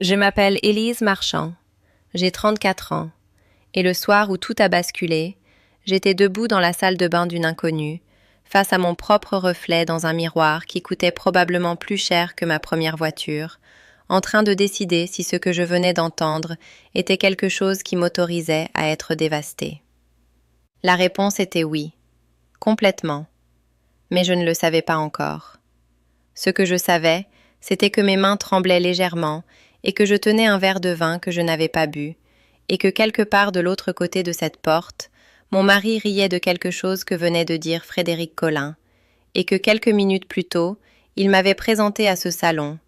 Je m'appelle Élise Marchand. J'ai 34 ans. Et le soir où tout a basculé, j'étais debout dans la salle de bain d'une inconnue, face à mon propre reflet dans un miroir qui coûtait probablement plus cher que ma première voiture, en train de décider si ce que je venais d'entendre était quelque chose qui m'autorisait à être dévastée. La réponse était oui, complètement. Mais je ne le savais pas encore. Ce que je savais, c'était que mes mains tremblaient légèrement et que je tenais un verre de vin que je n'avais pas bu, et que quelque part de l'autre côté de cette porte, mon mari riait de quelque chose que venait de dire Frédéric Collin, et que quelques minutes plus tôt, il m'avait présenté à ce salon,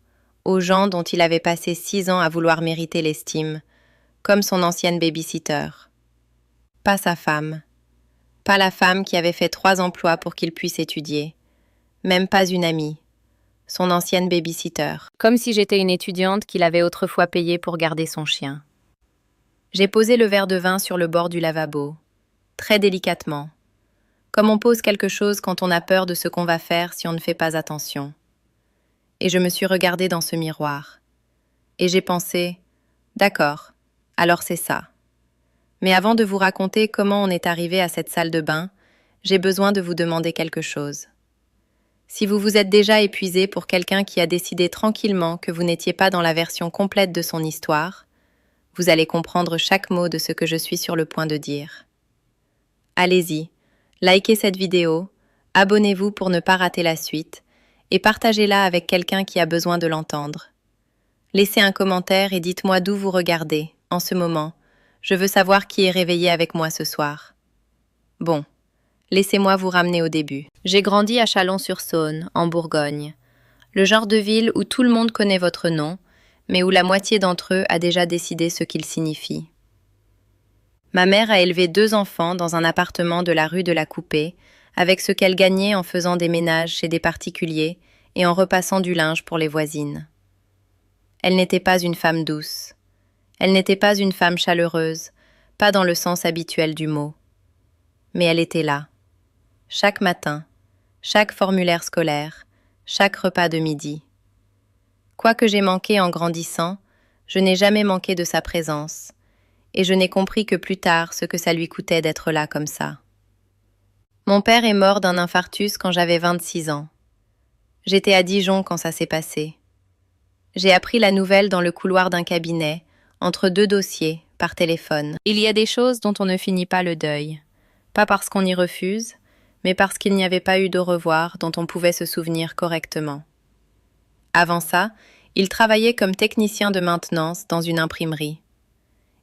aux gens dont il avait passé 6 ans à vouloir mériter l'estime, comme son ancienne baby-sitter. Pas sa femme. Pas la femme qui avait fait 3 emplois pour qu'il puisse étudier. Même pas une amie. Son ancienne baby-sitter. Comme si j'étais une étudiante qu'il avait autrefois payée pour garder son chien. J'ai posé le verre de vin sur le bord du lavabo, très délicatement, comme on pose quelque chose quand on a peur de ce qu'on va faire si on ne fait pas attention. Et je me suis regardée dans ce miroir. Et j'ai pensé, d'accord, alors c'est ça. Mais avant de vous raconter comment on est arrivé à cette salle de bain, j'ai besoin de vous demander quelque chose. Si vous vous êtes déjà épuisé pour quelqu'un qui a décidé tranquillement que vous n'étiez pas dans la version complète de son histoire, vous allez comprendre chaque mot de ce que je suis sur le point de dire. Allez-y, likez cette vidéo, abonnez-vous pour ne pas rater la suite, et partagez-la avec quelqu'un qui a besoin de l'entendre. Laissez un commentaire et dites-moi d'où vous regardez, en ce moment. Je veux savoir qui est réveillé avec moi ce soir. Bon, laissez-moi vous ramener au début. J'ai grandi à Chalon-sur-Saône, en Bourgogne. Le genre de ville où tout le monde connaît votre nom, mais où la moitié d'entre eux a déjà décidé ce qu'il signifie. Ma mère a élevé 2 enfants dans un appartement de la rue de la Coupée, avec ce qu'elle gagnait en faisant des ménages chez des particuliers et en repassant du linge pour les voisines. Elle n'était pas une femme douce. Elle n'était pas une femme chaleureuse, pas dans le sens habituel du mot. Mais elle était là. Chaque matin, chaque formulaire scolaire, chaque repas de midi. Quoi que j'ai manqué en grandissant, je n'ai jamais manqué de sa présence, et je n'ai compris que plus tard ce que ça lui coûtait d'être là comme ça. Mon père est mort d'un infarctus quand j'avais 26 ans. J'étais à Dijon quand ça s'est passé. J'ai appris la nouvelle dans le couloir d'un cabinet, entre 2 dossiers, par téléphone. Il y a des choses dont on ne finit pas le deuil. Pas parce qu'on y refuse, mais parce qu'il n'y avait pas eu d'au revoir dont on pouvait se souvenir correctement. Avant ça, il travaillait comme technicien de maintenance dans une imprimerie.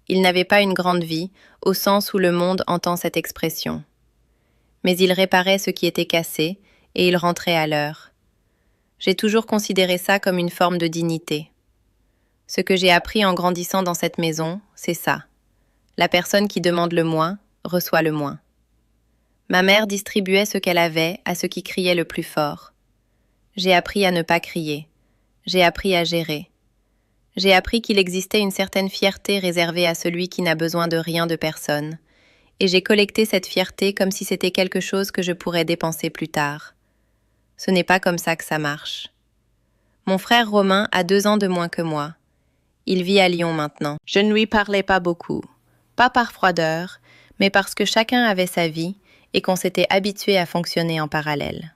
Il n'avait pas une grande vie, au sens où le monde entend cette expression. Mais il réparait ce qui était cassé, et il rentrait à l'heure. J'ai toujours considéré ça comme une forme de dignité. Ce que j'ai appris en grandissant dans cette maison, c'est ça. La personne qui demande le moins, reçoit le moins. Ma mère distribuait ce qu'elle avait à ceux qui criaient le plus fort. J'ai appris à ne pas crier. J'ai appris à gérer. J'ai appris qu'il existait une certaine fierté réservée à celui qui n'a besoin de rien de personne. Et j'ai collecté cette fierté comme si c'était quelque chose que je pourrais dépenser plus tard. Ce n'est pas comme ça que ça marche. Mon frère Romain a 2 ans de moins que moi. Il vit à Lyon maintenant. Je ne lui parlais pas beaucoup. Pas par froideur, mais parce que chacun avait sa vie et qu'on s'était habitué à fonctionner en parallèle.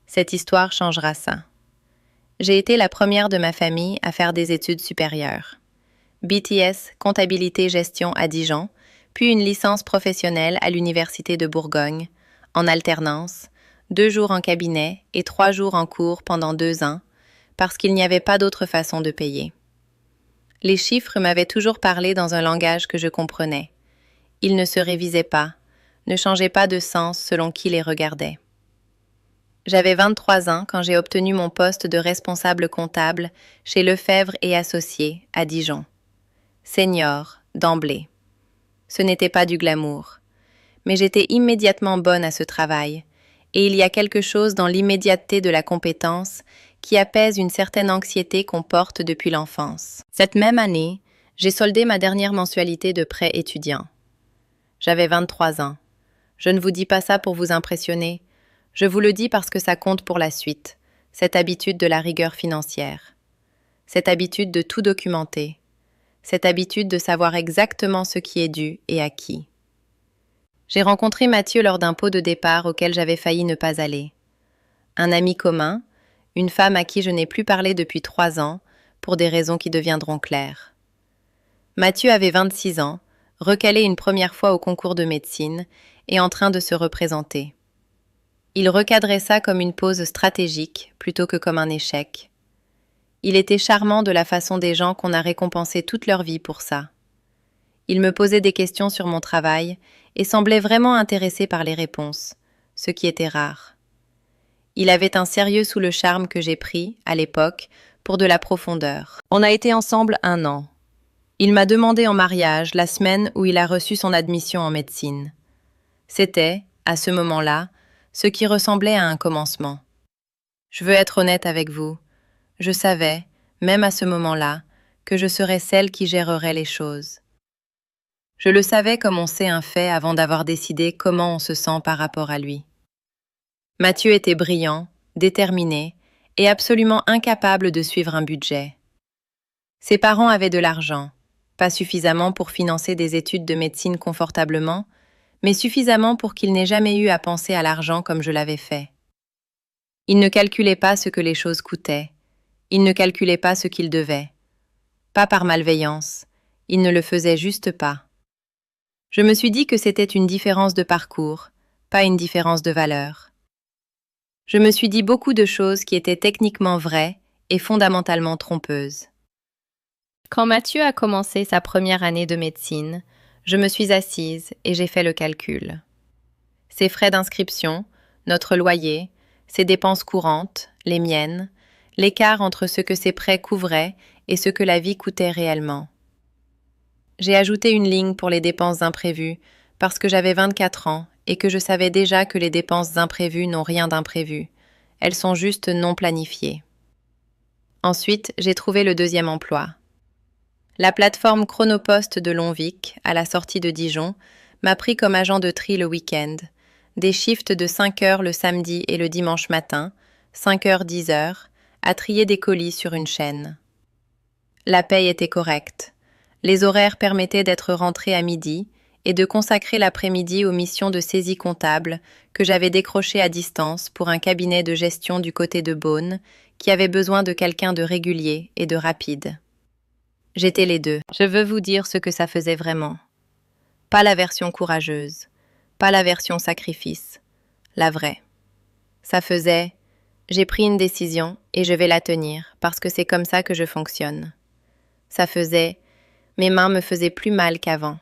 Cette histoire changera ça. J'ai été la première de ma famille à faire des études supérieures. BTS, comptabilité-gestion à Dijon, puis une licence professionnelle à l'Université de Bourgogne, en alternance, 2 jours en cabinet et 3 jours en cours pendant 2 ans, parce qu'il n'y avait pas d'autre façon de payer. Les chiffres m'avaient toujours parlé dans un langage que je comprenais. Ils ne se révisaient pas, ne changeaient pas de sens selon qui les regardait. J'avais 23 ans quand j'ai obtenu mon poste de responsable comptable chez Lefebvre et Associés, à Dijon. Senior, d'emblée. Ce n'était pas du glamour. Mais j'étais immédiatement bonne à ce travail, et il y a quelque chose dans l'immédiateté de la compétence qui apaise une certaine anxiété qu'on porte depuis l'enfance. Cette même année, j'ai soldé ma dernière mensualité de prêt étudiant. J'avais 23 ans. Je ne vous dis pas ça pour vous impressionner, je vous le dis parce que ça compte pour la suite, cette habitude de la rigueur financière. cette habitude de tout documenter, cette habitude de savoir exactement ce qui est dû et à qui. J'ai rencontré Mathieu lors d'un pot de départ auquel j'avais failli ne pas aller. Un ami commun, une femme à qui je n'ai plus parlé depuis 3 ans, pour des raisons qui deviendront claires. Mathieu avait 26 ans, recalé une première fois au concours de médecine et en train de se représenter. Il recadrait ça comme une pause stratégique plutôt que comme un échec. Il était charmant de la façon des gens qu'on a récompensé toute leur vie pour ça. Il me posait des questions sur mon travail et semblait vraiment intéressé par les réponses, ce qui était rare. Il avait un sérieux sous le charme que j'ai pris, à l'époque, pour de la profondeur. On a été ensemble 1 an. Il m'a demandé en mariage la semaine où il a reçu son admission en médecine. C'était, à ce moment-là, ce qui ressemblait à un commencement. Je veux être honnête avec vous. Je savais, même à ce moment-là, que je serais celle qui gérerait les choses. Je le savais comme on sait un fait avant d'avoir décidé comment on se sent par rapport à lui. Mathieu était brillant, déterminé et absolument incapable de suivre un budget. Ses parents avaient de l'argent, pas suffisamment pour financer des études de médecine confortablement, mais suffisamment pour qu'il n'ait jamais eu à penser à l'argent comme je l'avais fait. Il ne calculait pas ce que les choses coûtaient, il ne calculait pas ce qu'il devait. Pas par malveillance, il ne le faisait juste pas. Je me suis dit que c'était une différence de parcours, pas une différence de valeur. Je me suis dit beaucoup de choses qui étaient techniquement vraies et fondamentalement trompeuses. Quand Mathieu a commencé sa première année de médecine, je me suis assise et j'ai fait le calcul. Ses frais d'inscription, notre loyer, ses dépenses courantes, les miennes, l'écart entre ce que ses prêts couvraient et ce que la vie coûtait réellement. J'ai ajouté une ligne pour les dépenses imprévues parce que j'avais 24 ans et que je savais déjà que les dépenses imprévues n'ont rien d'imprévu. Elles sont juste non planifiées. Ensuite, j'ai trouvé le deuxième emploi. La plateforme Chronopost de Longvic, à la sortie de Dijon, m'a pris comme agent de tri le week-end. Des shifts de 5 heures le samedi et le dimanche matin, 5h-10 heures, à trier des colis sur une chaîne. La paye était correcte. Les horaires permettaient d'être rentré à midi et de consacrer l'après-midi aux missions de saisie comptable que j'avais décrochées à distance pour un cabinet de gestion du côté de Beaune qui avait besoin de quelqu'un de régulier et de rapide. J'étais les deux. Je veux vous dire ce que ça faisait vraiment. Pas la version courageuse, pas la version sacrifice, la vraie. Ça faisait « j'ai pris une décision et je vais la tenir parce que c'est comme ça que je fonctionne ». Ça faisait « mes mains me faisaient plus mal qu'avant ».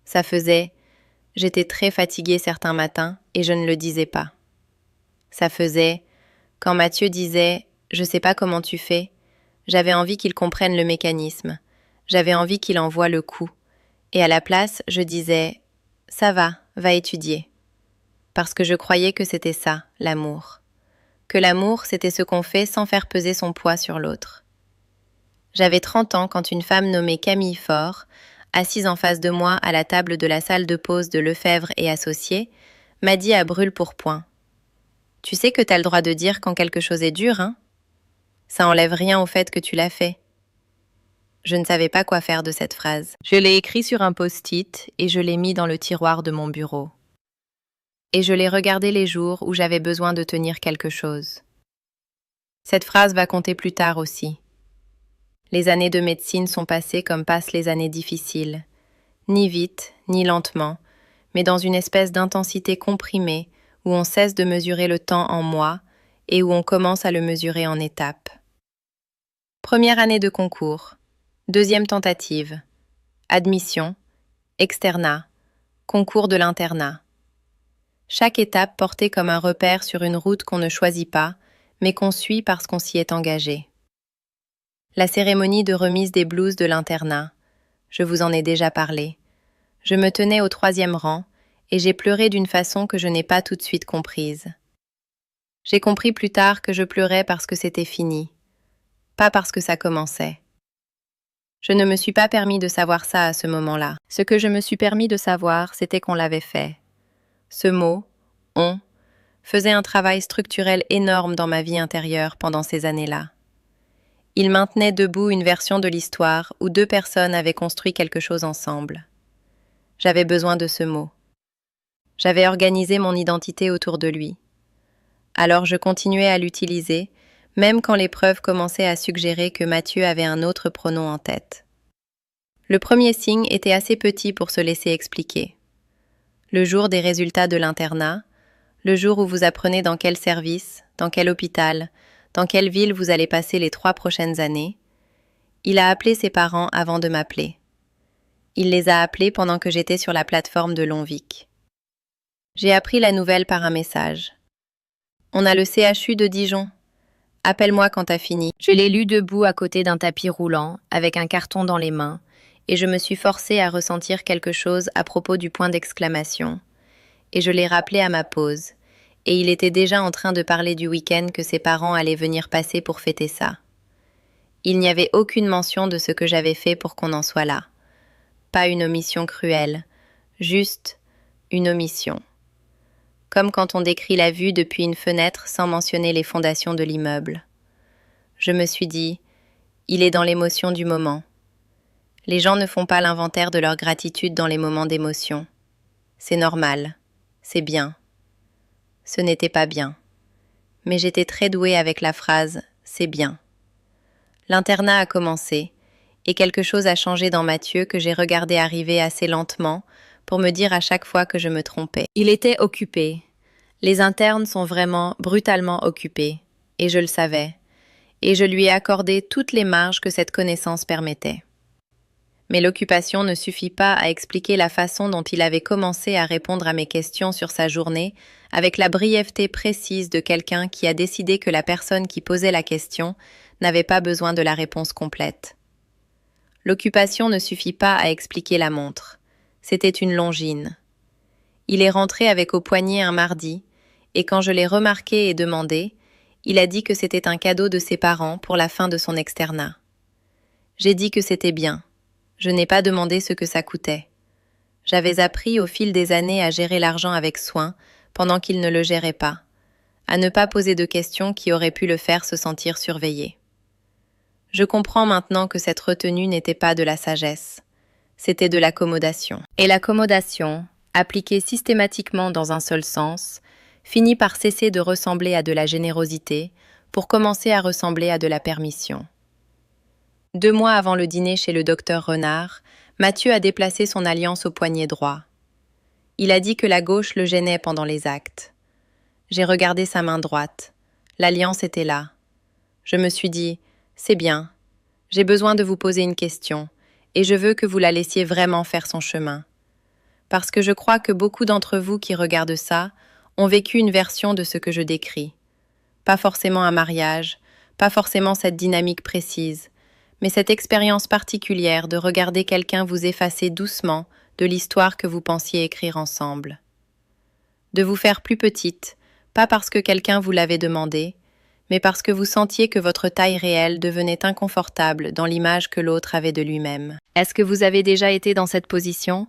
Ça faisait « j'étais très fatiguée certains matins et je ne le disais pas ». Ça faisait « quand Mathieu disait « je sais pas comment tu fais », j'avais envie qu'il comprenne le mécanisme, j'avais envie qu'il envoie le coup. Et à la place, je disais « ça va étudier ». Parce que je croyais que c'était ça, l'amour. Que l'amour, c'était ce qu'on fait sans faire peser son poids sur l'autre. J'avais 30 ans quand une femme nommée Camille Faure, assise en face de moi à la table de la salle de pause de Lefebvre et Associés, m'a dit à brûle-pourpoint « Tu sais que t'as le droit de dire quand quelque chose est dur, hein ? Ça enlève rien au fait que tu l'as fait. » Je ne savais pas quoi faire de cette phrase. Je l'ai écrit sur un post-it et je l'ai mis dans le tiroir de mon bureau. Et je l'ai regardé les jours où j'avais besoin de tenir quelque chose. Cette phrase va compter plus tard aussi. Les années de médecine sont passées comme passent les années difficiles. Ni vite, ni lentement, mais dans une espèce d'intensité comprimée où on cesse de mesurer le temps en mois et où on commence à le mesurer en étapes. Première année de concours. Deuxième tentative. Admission. Externat. Concours de l'internat. Chaque étape portée comme un repère sur une route qu'on ne choisit pas, mais qu'on suit parce qu'on s'y est engagé. La cérémonie de remise des blouses de l'internat. Je vous en ai déjà parlé. Je me tenais au 3e rang et j'ai pleuré d'une façon que je n'ai pas tout de suite comprise. J'ai compris plus tard que je pleurais parce que c'était fini, pas parce que ça commençait. Je ne me suis pas permis de savoir ça à ce moment-là. Ce que je me suis permis de savoir, c'était qu'on l'avait fait. Ce mot, « on », faisait un travail structurel énorme dans ma vie intérieure pendant ces années-là. Il maintenait debout une version de l'histoire où deux personnes avaient construit quelque chose ensemble. J'avais besoin de ce mot. J'avais organisé mon identité autour de lui. Alors je continuais à l'utiliser, même quand les preuves commençaient à suggérer que Mathieu avait un autre pronom en tête. Le premier signe était assez petit pour se laisser expliquer. Le jour des résultats de l'internat, le jour où vous apprenez dans quel service, dans quel hôpital, dans quelle ville vous allez passer les 3 prochaines années, il a appelé ses parents avant de m'appeler. Il les a appelés pendant que j'étais sur la plateforme de Longvic. J'ai appris la nouvelle par un message. On a le CHU de Dijon. Appelle-moi quand t'as fini. Je l'ai lu debout à côté d'un tapis roulant, avec un carton dans les mains, et je me suis forcée à ressentir quelque chose à propos du point d'exclamation. Et je l'ai rappelé à ma pause, et il était déjà en train de parler du week-end que ses parents allaient venir passer pour fêter ça. Il n'y avait aucune mention de ce que j'avais fait pour qu'on en soit là. Pas une omission cruelle, juste une omission. Comme quand on décrit la vue depuis une fenêtre sans mentionner les fondations de l'immeuble. Je me suis dit, il est dans l'émotion du moment. Les gens ne font pas l'inventaire de leur gratitude dans les moments d'émotion. C'est normal, c'est bien. Ce n'était pas bien. Mais j'étais très douée avec la phrase « c'est bien ». L'internat a commencé, et quelque chose a changé dans Mathieu que j'ai regardé arriver assez lentement pour me dire à chaque fois que je me trompais. Il était occupé. Les internes sont vraiment brutalement occupés, et je le savais, et je lui ai accordé toutes les marges que cette connaissance permettait. Mais l'occupation ne suffit pas à expliquer la façon dont il avait commencé à répondre à mes questions sur sa journée avec la brièveté précise de quelqu'un qui a décidé que la personne qui posait la question n'avait pas besoin de la réponse complète. L'occupation ne suffit pas à expliquer la montre. C'était une longine. Il est rentré avec au poignet un mardi, et quand je l'ai remarqué et demandé, il a dit que c'était un cadeau de ses parents pour la fin de son externat. J'ai dit que c'était bien. Je n'ai pas demandé ce que ça coûtait. J'avais appris au fil des années à gérer l'argent avec soin, pendant qu'il ne le gérait pas, à ne pas poser de questions qui auraient pu le faire se sentir surveillé. Je comprends maintenant que cette retenue n'était pas de la sagesse, c'était de l'accommodation. Et l'accommodation, appliquée systématiquement dans un seul sens, finit par cesser de ressembler à de la générosité pour commencer à ressembler à de la permission. 2 mois avant le dîner chez le docteur Renard, Mathieu a déplacé son alliance au poignet droit. Il a dit que la gauche le gênait pendant les actes. J'ai regardé sa main droite. L'alliance était là. Je me suis dit, c'est bien. J'ai besoin de vous poser une question, et je veux que vous la laissiez vraiment faire son chemin. Parce que je crois que beaucoup d'entre vous qui regardent ça ont vécu une version de ce que je décris. Pas forcément un mariage, pas forcément cette dynamique précise, mais cette expérience particulière de regarder quelqu'un vous effacer doucement de l'histoire que vous pensiez écrire ensemble. De vous faire plus petite, pas parce que quelqu'un vous l'avait demandé, mais parce que vous sentiez que votre taille réelle devenait inconfortable dans l'image que l'autre avait de lui-même. Est-ce que vous avez déjà été dans cette position,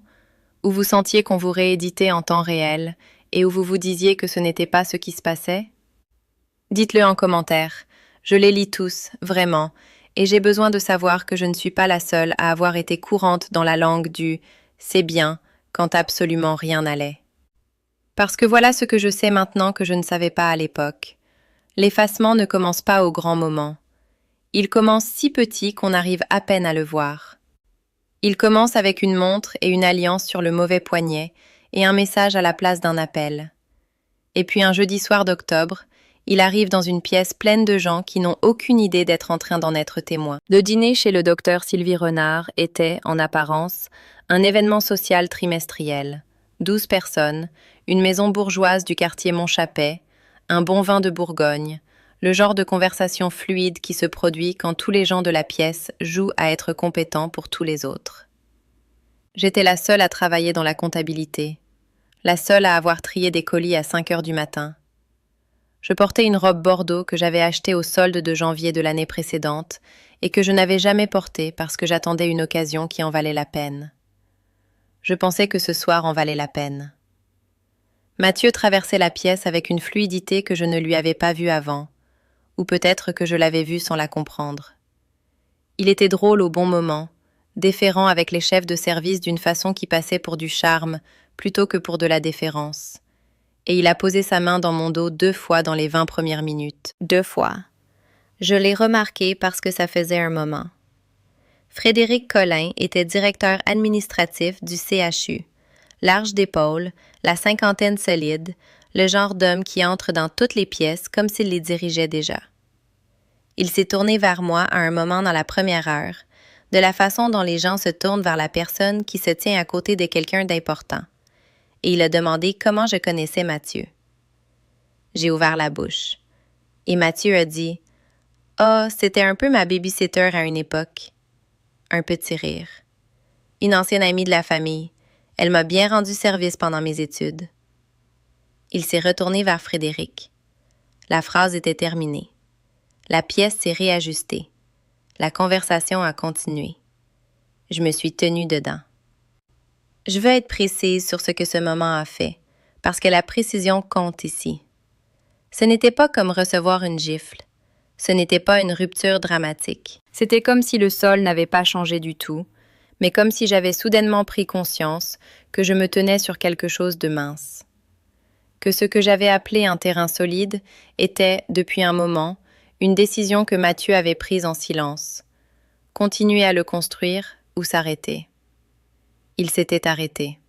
où vous sentiez qu'on vous rééditait en temps réel, et où vous vous disiez que ce n'était pas ce qui se passait? Dites-le en commentaire. Je les lis tous, vraiment, et j'ai besoin de savoir que je ne suis pas la seule à avoir été courante dans la langue du « c'est bien » quand absolument rien n'allait. Parce que voilà ce que je sais maintenant que je ne savais pas à l'époque. L'effacement ne commence pas au grand moment. Il commence si petit qu'on arrive à peine à le voir. Il commence avec une montre et une alliance sur le mauvais poignet et un message à la place d'un appel. Et puis un jeudi soir d'octobre, il arrive dans une pièce pleine de gens qui n'ont aucune idée d'être en train d'en être témoins. Le dîner chez le docteur Sylvie Renard était, en apparence, un événement social trimestriel. 12 personnes, une maison bourgeoise du quartier Montchapet, un bon vin de Bourgogne, le genre de conversation fluide qui se produit quand tous les gens de la pièce jouent à être compétents pour tous les autres. J'étais la seule à travailler dans la comptabilité, la seule à avoir trié des colis à 5 heures du matin. Je portais une robe bordeaux que j'avais achetée au solde de janvier de l'année précédente et que je n'avais jamais portée parce que j'attendais une occasion qui en valait la peine. Je pensais que ce soir en valait la peine. Mathieu traversait la pièce avec une fluidité que je ne lui avais pas vue avant, ou peut-être que je l'avais vue sans la comprendre. Il était drôle au bon moment, déférent avec les chefs de service d'une façon qui passait pour du charme plutôt que pour de la déférence. Et il a posé sa main dans mon dos 2 fois dans les 20 premières minutes. 2 fois. Je l'ai remarqué parce que ça faisait un moment. Frédéric Collin était directeur administratif du CHU. Large d'épaules, la cinquantaine solide, le genre d'homme qui entre dans toutes les pièces comme s'il les dirigeait déjà. Il s'est tourné vers moi à un moment dans la première heure, de la façon dont les gens se tournent vers la personne qui se tient à côté de quelqu'un d'important. Et il a demandé comment je connaissais Mathieu. J'ai ouvert la bouche. Et Mathieu a dit « Ah, c'était un peu ma babysitter à une époque. » Un petit rire. Une ancienne amie de la famille. Elle m'a bien rendu service pendant mes études. Il s'est retourné vers Frédéric. La phrase était terminée. La pièce s'est réajustée. La conversation a continué. Je me suis tenue dedans. Je veux être précise sur ce que ce moment a fait, parce que la précision compte ici. Ce n'était pas comme recevoir une gifle. Ce n'était pas une rupture dramatique. C'était comme si le sol n'avait pas changé du tout, mais comme si j'avais soudainement pris conscience que je me tenais sur quelque chose de mince. Que ce que j'avais appelé un terrain solide était, depuis un moment, une décision que Mathieu avait prise en silence. Continuer à le construire ou s'arrêter. Il s'était arrêté.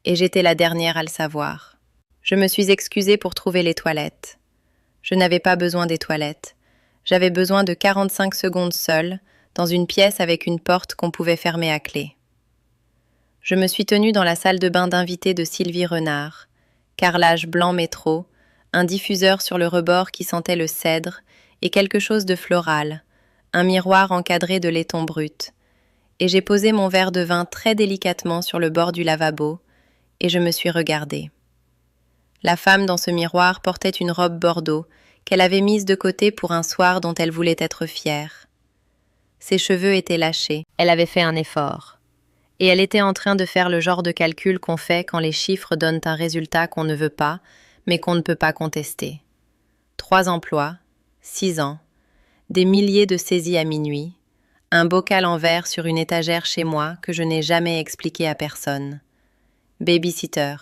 Et j'étais la dernière à le savoir. Je me suis excusée pour trouver les toilettes. Je n'avais pas besoin des toilettes. J'avais besoin de 45 secondes seule, dans une pièce avec une porte qu'on pouvait fermer à clé. Je me suis tenue dans la salle de bain d'invités de Sylvie Renard, carrelage blanc métro, un diffuseur sur le rebord qui sentait le cèdre et quelque chose de floral, un miroir encadré de laiton brut. Et j'ai posé mon verre de vin très délicatement sur le bord du lavabo et je me suis regardée. La femme dans ce miroir portait une robe bordeaux qu'elle avait mise de côté pour un soir dont elle voulait être fière. Ses cheveux étaient lâchés, elle avait fait un effort. Et elle était en train de faire le genre de calcul qu'on fait quand les chiffres donnent un résultat qu'on ne veut pas, mais qu'on ne peut pas contester. 3 emplois, 6 ans, des milliers de saisies à minuit, un bocal en verre sur une étagère chez moi que je n'ai jamais expliqué à personne. Babysitter.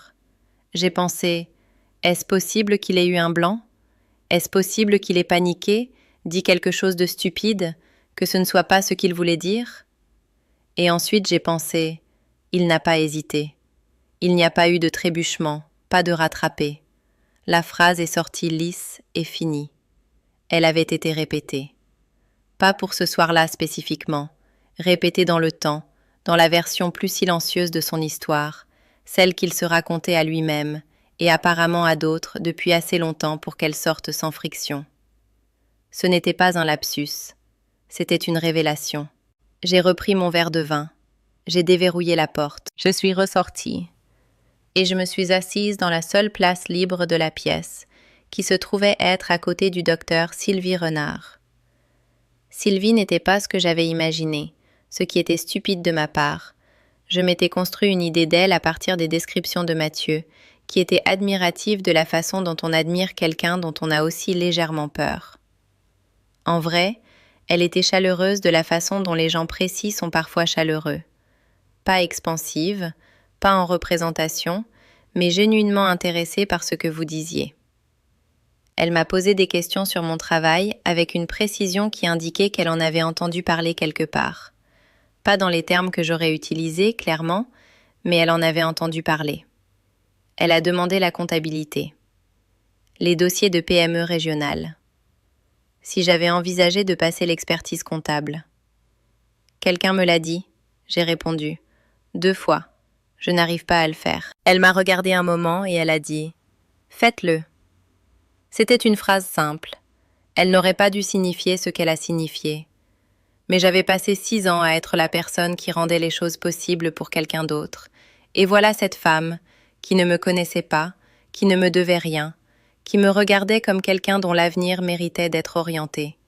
J'ai pensé, est-ce possible qu'il ait eu un blanc? Est-ce possible qu'il ait paniqué, dit quelque chose de stupide, que ce ne soit pas ce qu'il voulait dire? Et ensuite j'ai pensé, il n'a pas hésité. Il n'y a pas eu de trébuchement, pas de rattrapé. La phrase est sortie lisse et finie. Elle avait été répétée. Pas pour ce soir-là spécifiquement, répétée dans le temps, dans la version plus silencieuse de son histoire, celle qu'il se racontait à lui-même et apparemment à d'autres depuis assez longtemps pour qu'elle sorte sans friction. Ce n'était pas un lapsus, c'était une révélation. J'ai repris mon verre de vin, j'ai déverrouillé la porte, je suis ressortie, et je me suis assise dans la seule place libre de la pièce, qui se trouvait être à côté du docteur Sylvie Renard. Sylvie n'était pas ce que j'avais imaginé, ce qui était stupide de ma part. Je m'étais construit une idée d'elle à partir des descriptions de Mathieu, qui était admirative de la façon dont on admire quelqu'un dont on a aussi légèrement peur. En vrai, elle était chaleureuse de la façon dont les gens précis sont parfois chaleureux. Pas expansive, pas en représentation, mais genuinement intéressée par ce que vous disiez. Elle m'a posé des questions sur mon travail avec une précision qui indiquait qu'elle en avait entendu parler quelque part. Pas dans les termes que j'aurais utilisés, clairement, mais elle en avait entendu parler. Elle a demandé la comptabilité. Les dossiers de PME régionales. Si j'avais envisagé de passer l'expertise comptable. Quelqu'un me l'a dit, j'ai répondu. 2 fois. Je n'arrive pas à le faire. Elle m'a regardé un moment et elle a dit « Faites-le ». C'était une phrase simple. Elle n'aurait pas dû signifier ce qu'elle a signifié. Mais j'avais passé 6 ans à être la personne qui rendait les choses possibles pour quelqu'un d'autre. Et voilà cette femme, qui ne me connaissait pas, qui ne me devait rien, qui me regardait comme quelqu'un dont l'avenir méritait d'être orienté.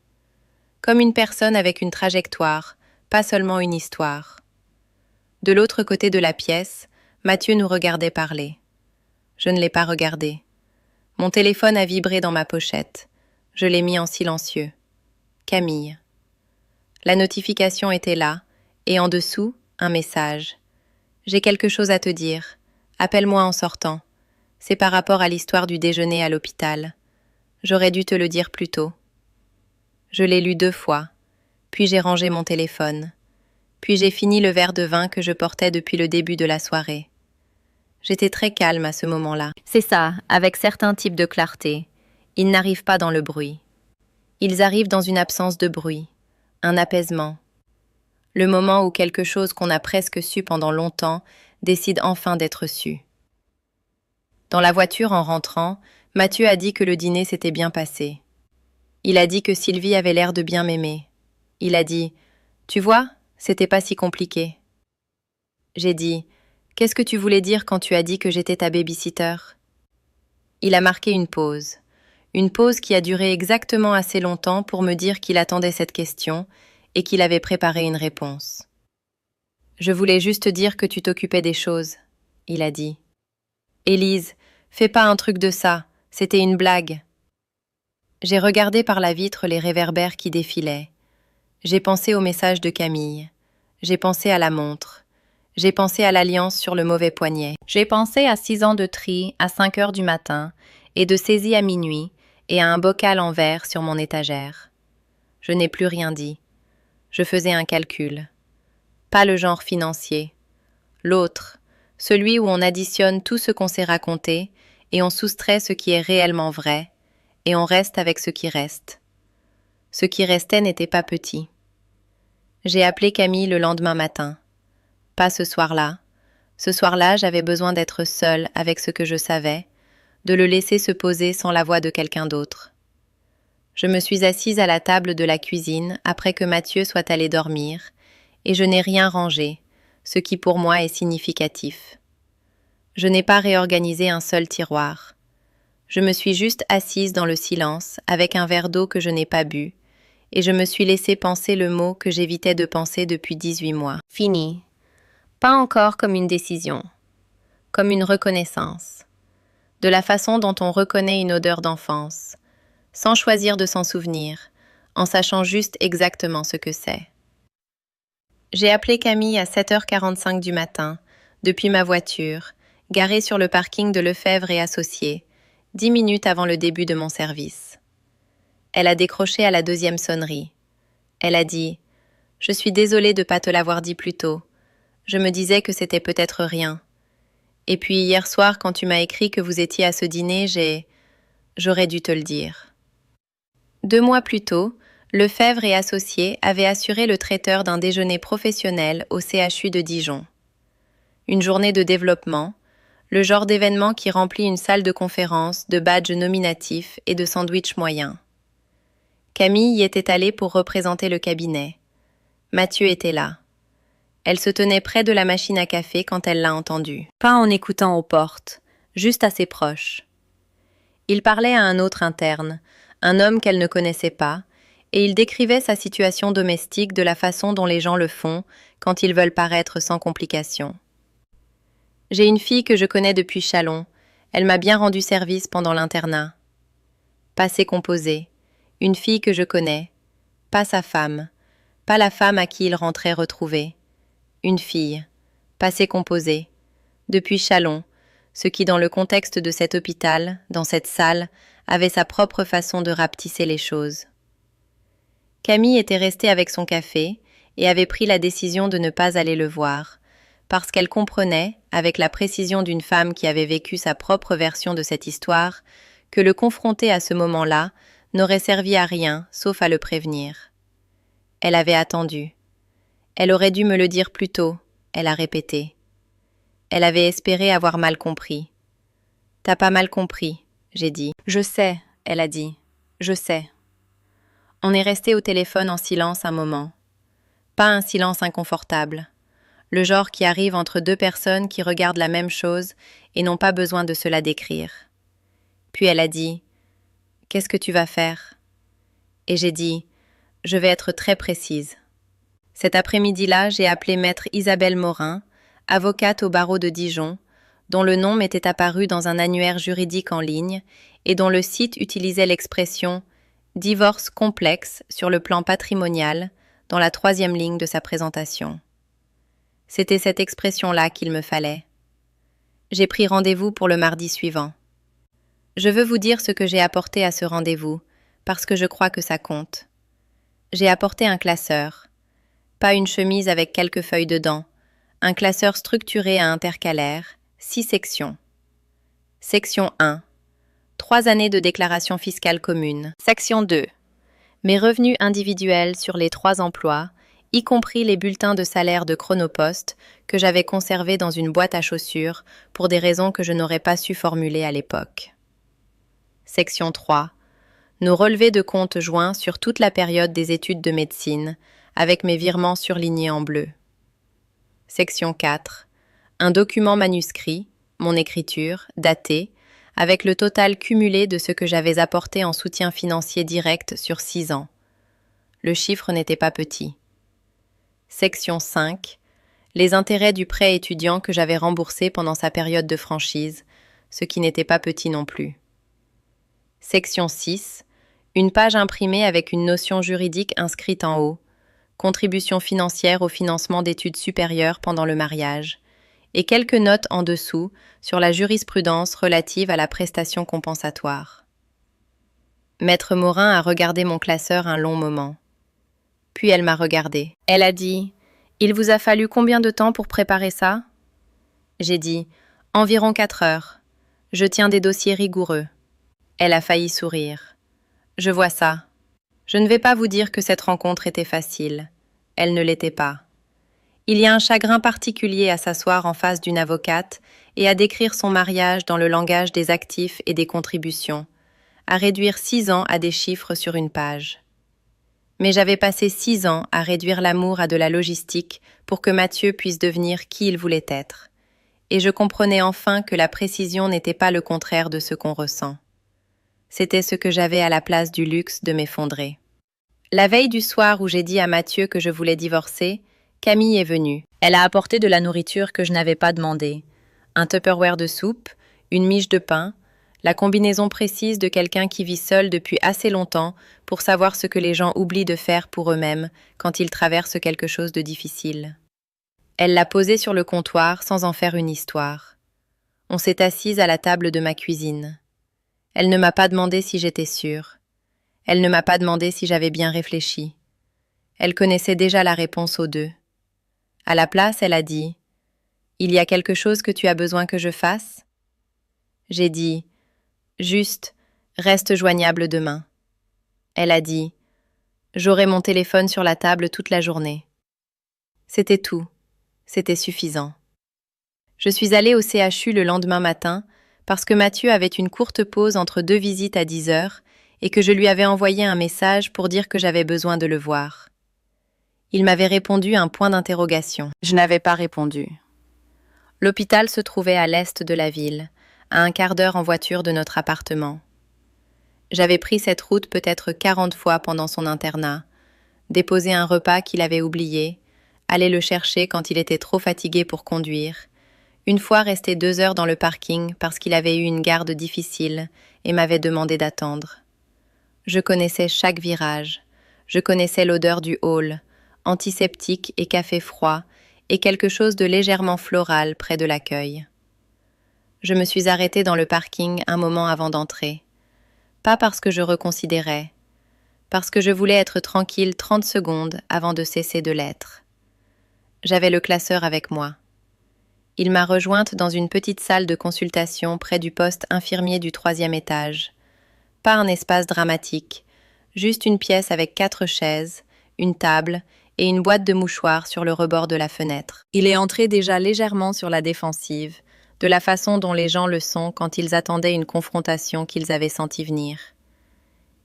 Comme une personne avec une trajectoire, pas seulement une histoire. De l'autre côté de la pièce, Mathieu nous regardait parler. Je ne l'ai pas regardé. Mon téléphone a vibré dans ma pochette. Je l'ai mis en silencieux. Camille. La notification était là, et en dessous, un message. J'ai quelque chose à te dire. Appelle-moi en sortant. C'est par rapport à l'histoire du déjeuner à l'hôpital. J'aurais dû te le dire plus tôt. Je l'ai lu 2 fois, puis j'ai rangé mon téléphone. Puis j'ai fini le verre de vin que je portais depuis le début de la soirée. J'étais très calme à ce moment-là. C'est ça, avec certains types de clarté. Ils n'arrivent pas dans le bruit. Ils arrivent dans une absence de bruit, un apaisement. Le moment où quelque chose qu'on a presque su pendant longtemps décide enfin d'être su. Dans la voiture en rentrant, Mathieu a dit que le dîner s'était bien passé. Il a dit que Sylvie avait l'air de bien m'aimer. Il a dit « Tu vois, c'était pas si compliqué ». J'ai dit « Qu'est-ce que tu voulais dire quand tu as dit que j'étais ta baby-sitter ?» Il a marqué une pause qui a duré exactement assez longtemps pour me dire qu'il attendait cette question et qu'il avait préparé une réponse. « Je voulais juste dire que tu t'occupais des choses », il a dit. « Élise, fais pas un truc de ça, c'était une blague. » J'ai regardé par la vitre les réverbères qui défilaient. J'ai pensé au message de Camille. J'ai pensé à la montre. J'ai pensé à l'alliance sur le mauvais poignet. J'ai pensé à 6 ans de tri à 5 heures du matin et de saisie à minuit et à un bocal en verre sur mon étagère. Je n'ai plus rien dit. Je faisais un calcul. Pas le genre financier. L'autre, celui où on additionne tout ce qu'on s'est raconté et on soustrait ce qui est réellement vrai, et on reste avec ce qui reste. Ce qui restait n'était pas petit. J'ai appelé Camille le lendemain matin. Pas ce soir-là. Ce soir-là, j'avais besoin d'être seule avec ce que je savais, de le laisser se poser sans la voix de quelqu'un d'autre. Je me suis assise à la table de la cuisine après que Mathieu soit allé dormir, et je n'ai rien rangé, ce qui pour moi est significatif. Je n'ai pas réorganisé un seul tiroir. Je me suis juste assise dans le silence avec un verre d'eau que je n'ai pas bu, et je me suis laissé penser le mot que j'évitais de penser depuis 18 mois. Fini. Pas encore comme une décision, comme une reconnaissance. De la façon dont on reconnaît une odeur d'enfance, sans choisir de s'en souvenir, en sachant juste exactement ce que c'est. J'ai appelé Camille à 7h45 du matin, depuis ma voiture, garée sur le parking de Lefebvre et Associés, 10 minutes avant le début de mon service. Elle a décroché à la 2e sonnerie. Elle a dit « Je suis désolée de ne pas te l'avoir dit plus tôt. Je me disais que c'était peut-être rien. Et puis hier soir, quand tu m'as écrit que vous étiez à ce dîner, j'aurais dû te le dire. » 2 mois plus tôt, Lefebvre et Associés avaient assuré le traiteur d'un déjeuner professionnel au CHU de Dijon. Une journée de développement, le genre d'événement qui remplit une salle de conférence de badges nominatifs et de sandwichs moyens. Camille y était allée pour représenter le cabinet. Mathieu était là. Elle se tenait près de la machine à café quand elle l'a entendu. Pas en écoutant aux portes, juste assez proche. Il parlait à un autre interne, un homme qu'elle ne connaissait pas, et il décrivait sa situation domestique de la façon dont les gens le font quand ils veulent paraître sans complications. « J'ai une fille que je connais depuis Châlons. Elle m'a bien rendu service pendant l'internat. » Passé composé. Une fille que je connais. Pas sa femme. Pas la femme à qui il rentrait retrouvé. Une fille. Passé composé. Depuis Châlons, ce qui dans le contexte de cet hôpital, dans cette salle, avait sa propre façon de rapetisser les choses. Camille était restée avec son café et avait pris la décision de ne pas aller le voir, parce qu'elle comprenait, avec la précision d'une femme qui avait vécu sa propre version de cette histoire, que le confronter à ce moment-là n'aurait servi à rien sauf à le prévenir. Elle avait attendu. Elle aurait dû me le dire plus tôt, elle a répété. Elle avait espéré avoir mal compris. « T'as pas mal compris », j'ai dit. « Je sais », elle a dit. « Je sais ». On est resté au téléphone en silence un moment. Pas un silence inconfortable. Le genre qui arrive entre 2 personnes qui regardent la même chose et n'ont pas besoin de se la décrire. Puis elle a dit « Qu'est-ce que tu vas faire ?» Et j'ai dit « Je vais être très précise. » Cet après-midi-là, j'ai appelé maître Isabelle Morin, avocate au barreau de Dijon, dont le nom m'était apparu dans un annuaire juridique en ligne et dont le site utilisait l'expression « divorce complexe sur le plan patrimonial » dans la 3e ligne de sa présentation. C'était cette expression-là qu'il me fallait. J'ai pris rendez-vous pour le mardi suivant. Je veux vous dire ce que j'ai apporté à ce rendez-vous, parce que je crois que ça compte. J'ai apporté un classeur. Pas une chemise avec quelques feuilles dedans, un classeur structuré à intercalaires, 6 sections. Section 1. 3 années de déclaration fiscale commune. Section 2. Mes revenus individuels sur les 3 emplois, y compris les bulletins de salaire de Chronopost que j'avais conservés dans une boîte à chaussures pour des raisons que je n'aurais pas su formuler à l'époque. Section 3. Nos relevés de compte joints sur toute la période des études de médecine, avec mes virements surlignés en bleu. Section 4. Un document manuscrit, mon écriture, daté, avec le total cumulé de ce que j'avais apporté en soutien financier direct sur 6 ans. Le chiffre n'était pas petit. Section 5. Les intérêts du prêt étudiant que j'avais remboursé pendant sa période de franchise, ce qui n'était pas petit non plus. Section 6. Une page imprimée avec une notion juridique inscrite en haut. Contribution financière au financement d'études supérieures pendant le mariage. Et quelques notes en dessous sur la jurisprudence relative à la prestation compensatoire. Maître Morin a regardé mon classeur un long moment. Puis elle m'a regardé. Elle a dit « Il vous a fallu combien de temps pour préparer ça ?» J'ai dit « Environ 4 heures. Je tiens des dossiers rigoureux. » Elle a failli sourire. « Je vois ça. Je ne vais pas vous dire que cette rencontre était facile. Elle ne l'était pas. Il y a un chagrin particulier à s'asseoir en face d'une avocate et à décrire son mariage dans le langage des actifs et des contributions, à réduire 6 ans à des chiffres sur une page. Mais j'avais passé 6 ans à réduire l'amour à de la logistique pour que Mathieu puisse devenir qui il voulait être. Et je comprenais enfin que la précision n'était pas le contraire de ce qu'on ressent. C'était ce que j'avais à la place du luxe de m'effondrer. La veille du soir où j'ai dit à Mathieu que je voulais divorcer, Camille est venue. Elle a apporté de la nourriture que je n'avais pas demandé. Un Tupperware de soupe, une miche de pain, la combinaison précise de quelqu'un qui vit seul depuis assez longtemps pour savoir ce que les gens oublient de faire pour eux-mêmes quand ils traversent quelque chose de difficile. Elle l'a posée sur le comptoir sans en faire une histoire. On s'est assise à la table de ma cuisine. Elle ne m'a pas demandé si j'étais sûre. Elle ne m'a pas demandé si j'avais bien réfléchi. Elle connaissait déjà la réponse aux deux. À la place, elle a dit « Il y a quelque chose que tu as besoin que je fasse ?» J'ai dit « Juste, reste joignable demain. » Elle a dit « J'aurai mon téléphone sur la table toute la journée. » C'était tout. C'était suffisant. Je suis allée au CHU le lendemain matin parce que Mathieu avait une courte pause entre 2 visites à 10 heures et que je lui avais envoyé un message pour dire que j'avais besoin de le voir. Il m'avait répondu un point d'interrogation. Je n'avais pas répondu. L'hôpital se trouvait à l'est de la ville, à un quart d'heure en voiture de notre appartement. J'avais pris cette route peut-être 40 fois pendant son internat, déposé un repas qu'il avait oublié, allé le chercher quand il était trop fatigué pour conduire, une fois resté 2 heures dans le parking parce qu'il avait eu une garde difficile et m'avait demandé d'attendre. Je connaissais chaque virage, je connaissais l'odeur du hall, antiseptique et café froid, et quelque chose de légèrement floral près de l'accueil. Je me suis arrêtée dans le parking un moment avant d'entrer. Pas parce que je reconsidérais, parce que je voulais être tranquille 30 secondes avant de cesser de l'être. J'avais le classeur avec moi. Il m'a rejointe dans une petite salle de consultation près du poste infirmier du 3e étage. Pas un espace dramatique, juste une pièce avec 4 chaises, une table et une boîte de mouchoirs sur le rebord de la fenêtre. Il est entré déjà légèrement sur la défensive, de la façon dont les gens le sont quand ils attendaient une confrontation qu'ils avaient senti venir.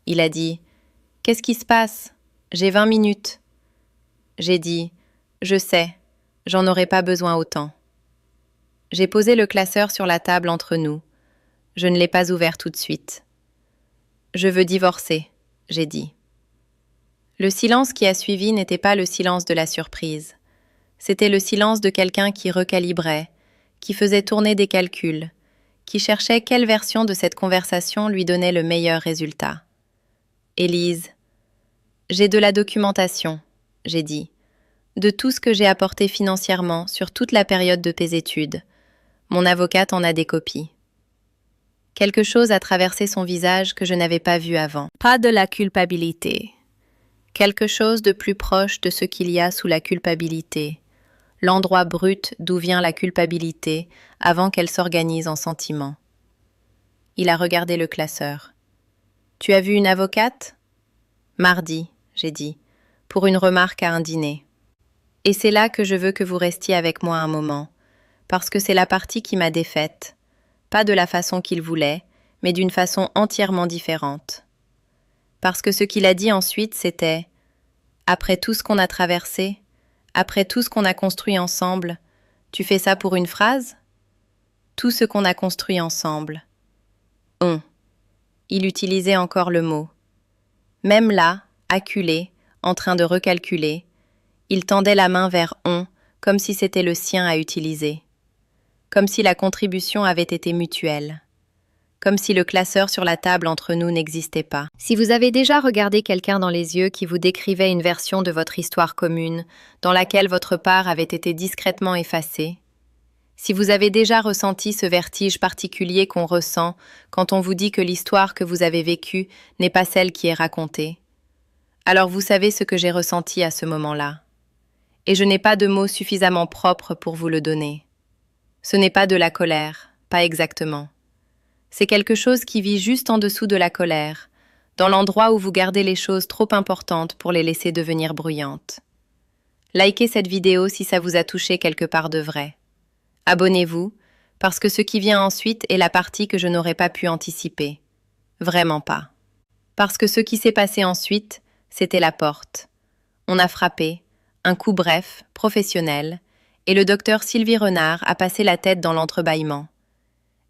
Il a dit « Qu'est-ce qui se passe ? J'ai 20 minutes. » J'ai dit « Je sais, j'en aurai pas besoin autant. » J'ai posé le classeur sur la table entre nous. Je ne l'ai pas ouvert tout de suite. « Je veux divorcer », j'ai dit. Le silence qui a suivi n'était pas le silence de la surprise. C'était le silence de quelqu'un qui recalibrait, qui faisait tourner des calculs, qui cherchait quelle version de cette conversation lui donnait le meilleur résultat. « Élise, j'ai de la documentation. j'ai dit, de tout ce que j'ai apporté financièrement sur toute la période de tes études. Mon avocate en a des copies. Quelque chose a traversé son visage que je n'avais pas vu avant. Pas de la culpabilité. Quelque chose de plus proche de ce qu'il y a sous la culpabilité. L'endroit brut d'où vient la culpabilité avant qu'elle s'organise en sentiment. Il a regardé le classeur. « Tu as vu une avocate ?»« Mardi, » j'ai dit, pour une remarque à un dîner. Et c'est là que je veux que vous restiez avec moi un moment, parce que c'est la partie qui m'a défaite. Pas de la façon qu'il voulait, mais d'une façon entièrement différente. Parce que ce qu'il a dit ensuite, c'était « Après tout ce qu'on a traversé, après tout ce qu'on a construit ensemble, tu fais ça pour une phrase ?» Tout ce qu'on a construit ensemble. On. Il utilisait encore le mot. Même là, acculé, en train de recalculer, il tendait la main vers on, comme si c'était le sien à utiliser. Comme si la contribution avait été mutuelle. Comme si le classeur sur la table entre nous n'existait pas. Si vous avez déjà regardé quelqu'un dans les yeux qui vous décrivait une version de votre histoire commune, dans laquelle votre part avait été discrètement effacée, si vous avez déjà ressenti ce vertige particulier qu'on ressent quand on vous dit que l'histoire que vous avez vécue n'est pas celle qui est racontée, alors vous savez ce que j'ai ressenti à ce moment-là. Et je n'ai pas de mots suffisamment propres pour vous le donner. Ce n'est pas de la colère, pas exactement. C'est quelque chose qui vit juste en dessous de la colère, dans l'endroit où vous gardez les choses trop importantes pour les laisser devenir bruyantes. Likez cette vidéo si ça vous a touché quelque part de vrai. Abonnez-vous, parce que ce qui vient ensuite est la partie que je n'aurais pas pu anticiper. Vraiment pas. Parce que ce qui s'est passé ensuite, c'était la porte. On a frappé, un coup bref, professionnel, et le docteur Sylvie Renard a passé la tête dans l'entrebâillement.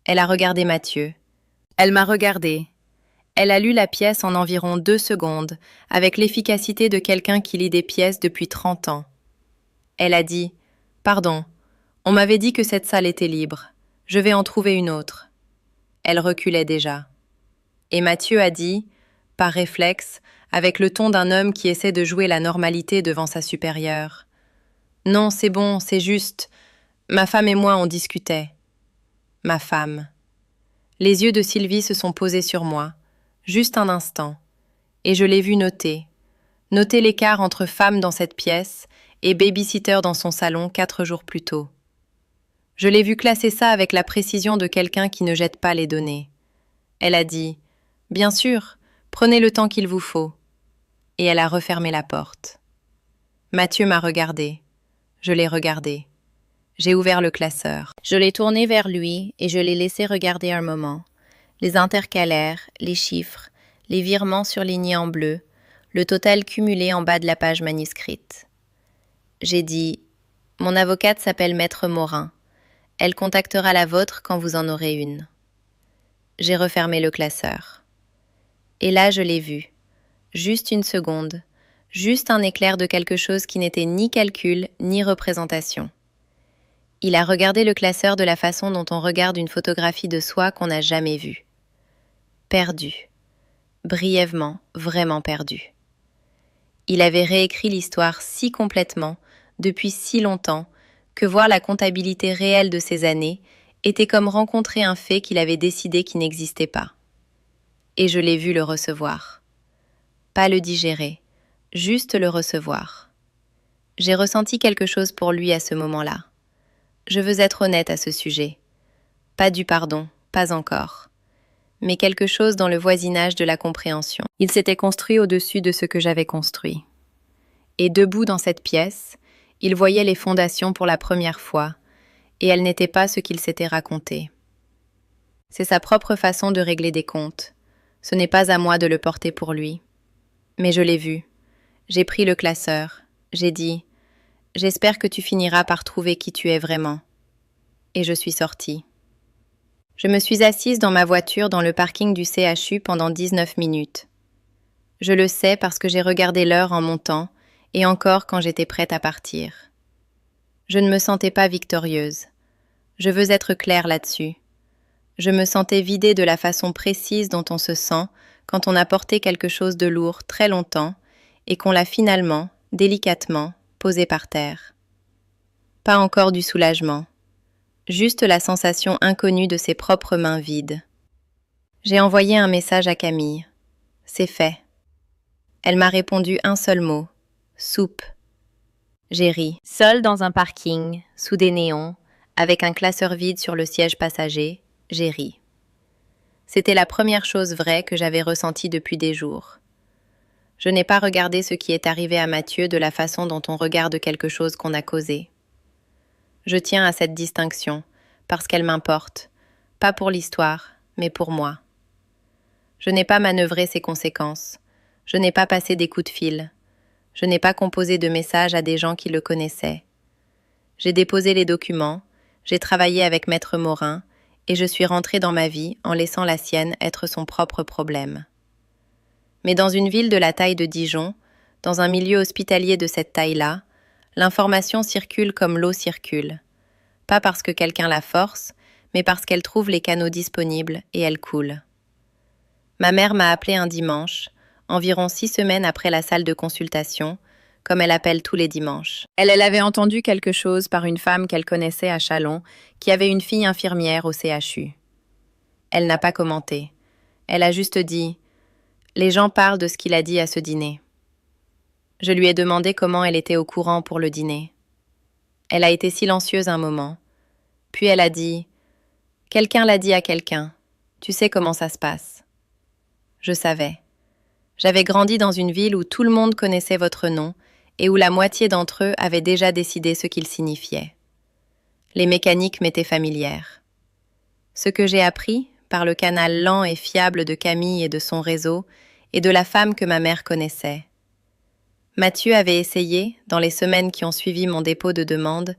Elle a regardé Mathieu. Elle m'a regardé. Elle a lu la pièce en environ 2 secondes, avec l'efficacité de quelqu'un qui lit des pièces depuis 30 ans. Elle a dit « Pardon, on m'avait dit que cette salle était libre. Je vais en trouver une autre. » Elle reculait déjà. Et Mathieu a dit, par réflexe, avec le ton d'un homme qui essaie de jouer la normalité devant sa supérieure. « Non, c'est bon, c'est juste. Ma femme et moi, on discutait. » Ma femme. Les yeux de Sylvie se sont posés sur moi, juste un instant, et je l'ai vu noter l'écart entre femme dans cette pièce et baby-sitter dans son salon 4 jours plus tôt. Je l'ai vu classer ça avec la précision de quelqu'un qui ne jette pas les données. Elle a dit « Bien sûr, prenez le temps qu'il vous faut. » Et elle a refermé la porte. Mathieu m'a regardé. Je l'ai regardé. J'ai ouvert le classeur. Je l'ai tourné vers lui et je l'ai laissé regarder un moment. Les intercalaires, les chiffres, les virements surlignés en bleu, le total cumulé en bas de la page manuscrite. J'ai dit « Mon avocate s'appelle Maître Morin. Elle contactera la vôtre quand vous en aurez une. » J'ai refermé le classeur. Et là, je l'ai vu. Juste une seconde. Juste un éclair de quelque chose qui n'était ni calcul, ni représentation. Il a regardé le classeur de la façon dont on regarde une photographie de soi qu'on n'a jamais vue. Perdu. Brièvement, vraiment perdu. Il avait réécrit l'histoire si complètement, depuis si longtemps, que voir la comptabilité réelle de ces années était comme rencontrer un fait qu'il avait décidé qui n'existait pas. Et je l'ai vu le recevoir. Pas le digérer, juste le recevoir. J'ai ressenti quelque chose pour lui à ce moment-là. Je veux être honnête à ce sujet. Pas du pardon, pas encore. Mais quelque chose dans le voisinage de la compréhension. Il s'était construit au-dessus de ce que j'avais construit. Et debout dans cette pièce, il voyait les fondations pour la première fois, et elles n'étaient pas ce qu'il s'était raconté. C'est sa propre façon de régler des comptes. Ce n'est pas à moi de le porter pour lui. Mais je l'ai vu. J'ai pris le classeur. J'ai dit « J'espère que tu finiras par trouver qui tu es vraiment. » Et je suis sortie. Je me suis assise dans ma voiture dans le parking du CHU pendant 19 minutes. Je le sais parce que j'ai regardé l'heure en montant et encore quand j'étais prête à partir. Je ne me sentais pas victorieuse. Je veux être claire là-dessus. Je me sentais vidée de la façon précise dont on se sent quand on a porté quelque chose de lourd très longtemps et qu'on l'a finalement, délicatement, posé par terre. Pas encore du soulagement, juste la sensation inconnue de ses propres mains vides. J'ai envoyé un message à Camille. C'est fait. Elle m'a répondu un seul mot. Soupe. J'ai ri. Seule dans un parking, sous des néons, avec un classeur vide sur le siège passager, j'ai ri. C'était la première chose vraie que j'avais ressentie depuis des jours. Je n'ai pas regardé ce qui est arrivé à Mathieu de la façon dont on regarde quelque chose qu'on a causé. Je tiens à cette distinction, parce qu'elle m'importe, pas pour l'histoire, mais pour moi. Je n'ai pas manœuvré ses conséquences. Je n'ai pas passé des coups de fil. Je n'ai pas composé de messages à des gens qui le connaissaient. J'ai déposé les documents, j'ai travaillé avec Maître Morin, et je suis rentrée dans ma vie en laissant la sienne être son propre problème. Mais dans une ville de la taille de Dijon, dans un milieu hospitalier de cette taille-là, l'information circule comme l'eau circule. Pas parce que quelqu'un la force, mais parce qu'elle trouve les canaux disponibles et elle coule. Ma mère m'a appelé un dimanche, environ 6 semaines après la salle de consultation, comme elle appelle tous les dimanches. Elle avait entendu quelque chose par une femme qu'elle connaissait à Châlons, qui avait une fille infirmière au CHU. Elle n'a pas commenté. Elle a juste dit « Les gens parlent de ce qu'il a dit à ce dîner ». Je lui ai demandé comment elle était au courant pour le dîner. Elle a été silencieuse un moment. Puis elle a dit « Quelqu'un l'a dit à quelqu'un. Tu sais comment ça se passe. » Je savais. J'avais grandi dans une ville où tout le monde connaissait votre nom et où la moitié d'entre eux avaient déjà décidé ce qu'il signifiait. Les mécaniques m'étaient familières. Ce que j'ai appris, par le canal lent et fiable de Camille et de son réseau, et de la femme que ma mère connaissait. Mathieu avait essayé, dans les semaines qui ont suivi mon dépôt de demande,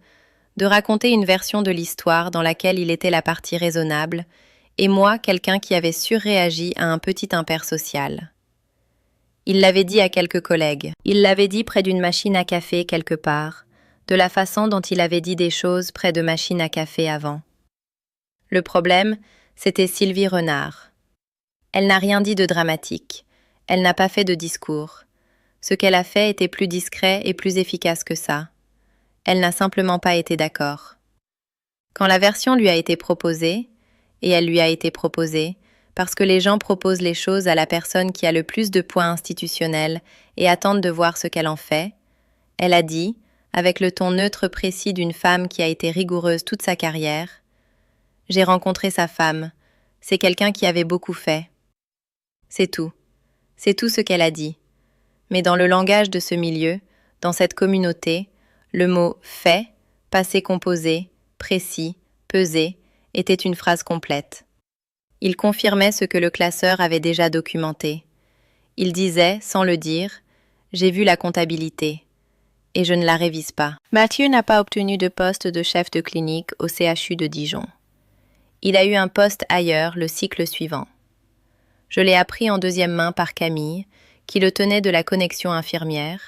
de raconter une version de l'histoire dans laquelle il était la partie raisonnable, et moi, quelqu'un qui avait surréagi à un petit impair social. Il l'avait dit à quelques collègues. Il l'avait dit près d'une machine à café quelque part, de la façon dont il avait dit des choses près de machines à café avant. Le problème, c'était Sylvie Renard. Elle n'a rien dit de dramatique. Elle n'a pas fait de discours. Ce qu'elle a fait était plus discret et plus efficace que ça. Elle n'a simplement pas été d'accord. Quand la version lui a été proposée, et elle lui a été proposée, parce que les gens proposent les choses à la personne qui a le plus de poids institutionnel et attendent de voir ce qu'elle en fait, elle a dit, avec le ton neutre précis d'une femme qui a été rigoureuse toute sa carrière, « J'ai rencontré sa femme, c'est quelqu'un qui avait beaucoup fait. » C'est tout. C'est tout ce qu'elle a dit. Mais dans le langage de ce milieu, dans cette communauté, le mot « fait », passé composé, précis, pesé, était une phrase complète. Il confirmait ce que le classeur avait déjà documenté. Il disait, sans le dire, « J'ai vu la comptabilité. » Et je ne la révise pas. Mathieu n'a pas obtenu de poste de chef de clinique au CHU de Dijon. Il a eu un poste ailleurs le cycle suivant. Je l'ai appris en deuxième main par Camille, qui le tenait de la connexion infirmière,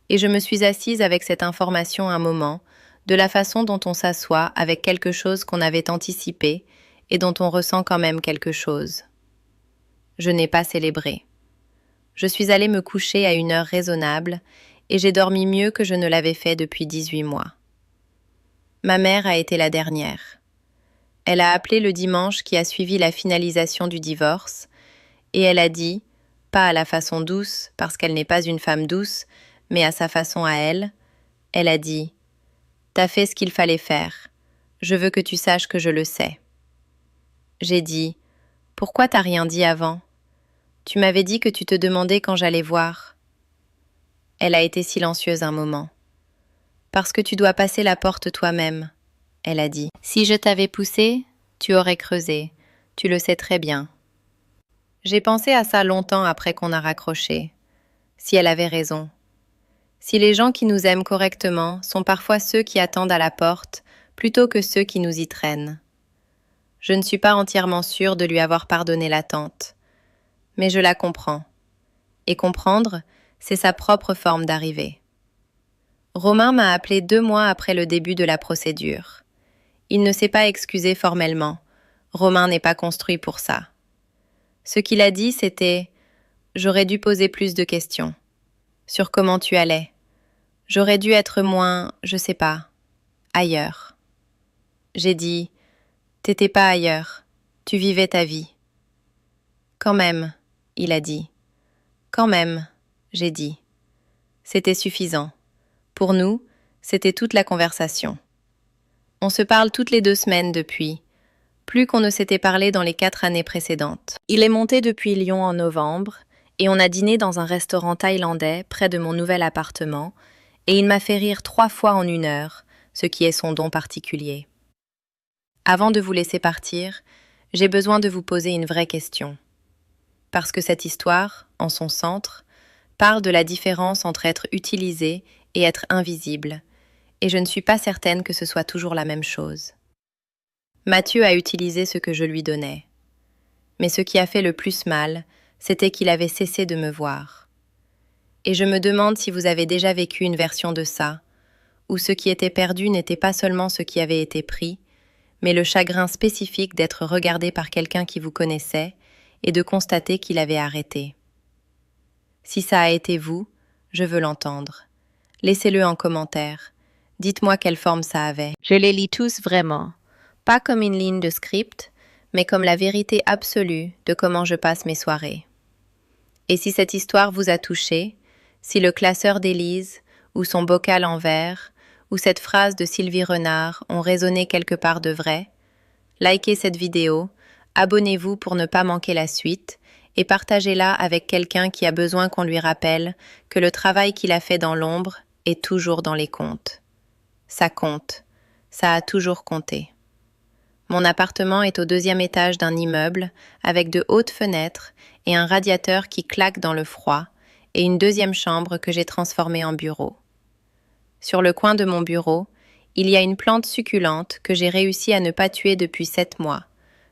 et je me suis assise avec cette information un moment, de la façon dont on s'assoit avec quelque chose qu'on avait anticipé et dont on ressent quand même quelque chose. Je n'ai pas célébré. Je suis allée me coucher à une heure raisonnable et j'ai dormi mieux que je ne l'avais fait depuis 18 mois. Ma mère a été la dernière. Elle a appelé le dimanche qui a suivi la finalisation du divorce et elle a dit, pas à la façon douce parce qu'elle n'est pas une femme douce, mais à sa façon à elle, elle a dit « T'as fait ce qu'il fallait faire. Je veux que tu saches que je le sais. » J'ai dit « Pourquoi t'as rien dit avant? Tu m'avais dit que tu te demandais quand j'allais voir. » Elle a été silencieuse un moment. « Parce que tu dois passer la porte toi-même, » elle a dit. « Si je t'avais poussé, tu aurais creusé. Tu le sais très bien. » J'ai pensé à ça longtemps après qu'on a raccroché. Si elle avait raison. Si les gens qui nous aiment correctement sont parfois ceux qui attendent à la porte plutôt que ceux qui nous y traînent. Je ne suis pas entièrement sûre de lui avoir pardonné l'attente. Mais je la comprends. Et comprendre, c'est sa propre forme d'arrivée. Romain m'a appelé 2 mois après le début de la procédure. Il ne s'est pas excusé formellement. Romain n'est pas construit pour ça. Ce qu'il a dit, c'était « J'aurais dû poser plus de questions. Sur comment tu allais. J'aurais dû être moins, je sais pas, ailleurs. J'ai dit, t'étais pas ailleurs, tu vivais ta vie. Quand même, il a dit. Quand même, j'ai dit. C'était suffisant. Pour nous, c'était toute la conversation. On se parle toutes les 2 semaines depuis, plus qu'on ne s'était parlé dans les 4 années précédentes. Il est monté depuis Lyon en novembre, et on a dîné dans un restaurant thaïlandais près de mon nouvel appartement, et il m'a fait rire 3 fois en 1 heure, ce qui est son don particulier. Avant de vous laisser partir, j'ai besoin de vous poser une vraie question. Parce que cette histoire, en son centre, parle de la différence entre être utilisé et être invisible, et je ne suis pas certaine que ce soit toujours la même chose. Mathieu a utilisé ce que je lui donnais. Mais ce qui a fait le plus mal, c'était qu'il avait cessé de me voir. Et je me demande si vous avez déjà vécu une version de ça, où ce qui était perdu n'était pas seulement ce qui avait été pris, mais le chagrin spécifique d'être regardé par quelqu'un qui vous connaissait et de constater qu'il avait arrêté. Si ça a été vous, je veux l'entendre. Laissez-le en commentaire. Dites-moi quelle forme ça avait. Je les lis tous vraiment. Pas comme une ligne de script, mais comme la vérité absolue de comment je passe mes soirées. Et si cette histoire vous a touché, si le classeur d'Élise, ou son bocal en verre, ou cette phrase de Sylvie Renard ont résonné quelque part de vrai, likez cette vidéo, abonnez-vous pour ne pas manquer la suite, et partagez-la avec quelqu'un qui a besoin qu'on lui rappelle que le travail qu'il a fait dans l'ombre est toujours dans les comptes. Ça compte. Ça a toujours compté. Mon appartement est au 2e étage d'un immeuble avec de hautes fenêtres et un radiateur qui claque dans le froid et une 2e chambre que j'ai transformée en bureau. Sur le coin de mon bureau, il y a une plante succulente que j'ai réussi à ne pas tuer depuis 7 mois,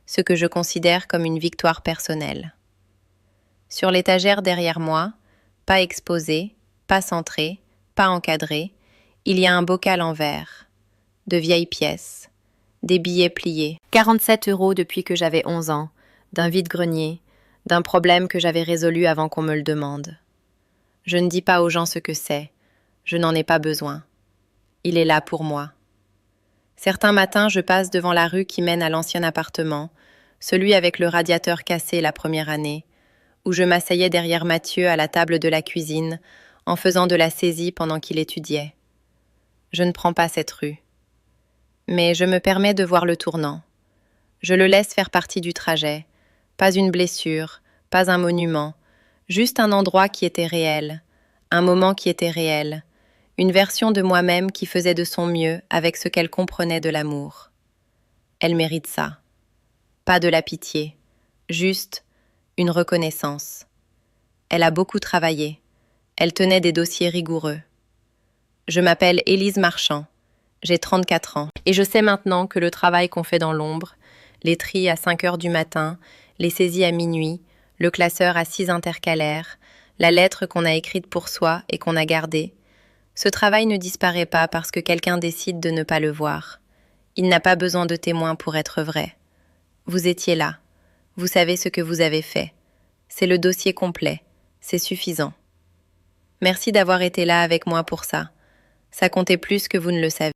ce que je considère comme une victoire personnelle. Sur l'étagère derrière moi, pas exposé, pas centré, pas encadré, il y a un bocal en verre, de vieilles pièces, des billets pliés. 47 € depuis que j'avais 11 ans, d'un vide-grenier, d'un problème que j'avais résolu avant qu'on me le demande. Je ne dis pas aux gens ce que c'est, je n'en ai pas besoin. Il est là pour moi. Certains matins, je passe devant la rue qui mène à l'ancien appartement, celui avec le radiateur cassé la première année, où je m'asseyais derrière Mathieu à la table de la cuisine, en faisant de la saisie pendant qu'il étudiait. Je ne prends pas cette rue. Mais je me permets de voir le tournant. Je le laisse faire partie du trajet. Pas une blessure, pas un monument, juste un endroit qui était réel, un moment qui était réel, une version de moi-même qui faisait de son mieux avec ce qu'elle comprenait de l'amour. Elle mérite ça. Pas de la pitié, juste une reconnaissance. Elle a beaucoup travaillé. Elle tenait des dossiers rigoureux. Je m'appelle Élise Marchand. J'ai 34 ans. Et je sais maintenant que le travail qu'on fait dans l'ombre, les tris à 5 heures du matin, les saisies à minuit, le classeur à 6 intercalaires, la lettre qu'on a écrite pour soi et qu'on a gardée, ce travail ne disparaît pas parce que quelqu'un décide de ne pas le voir. Il n'a pas besoin de témoins pour être vrai. Vous étiez là. Vous savez ce que vous avez fait. C'est le dossier complet. C'est suffisant. Merci d'avoir été là avec moi pour ça. Ça comptait plus que vous ne le savez.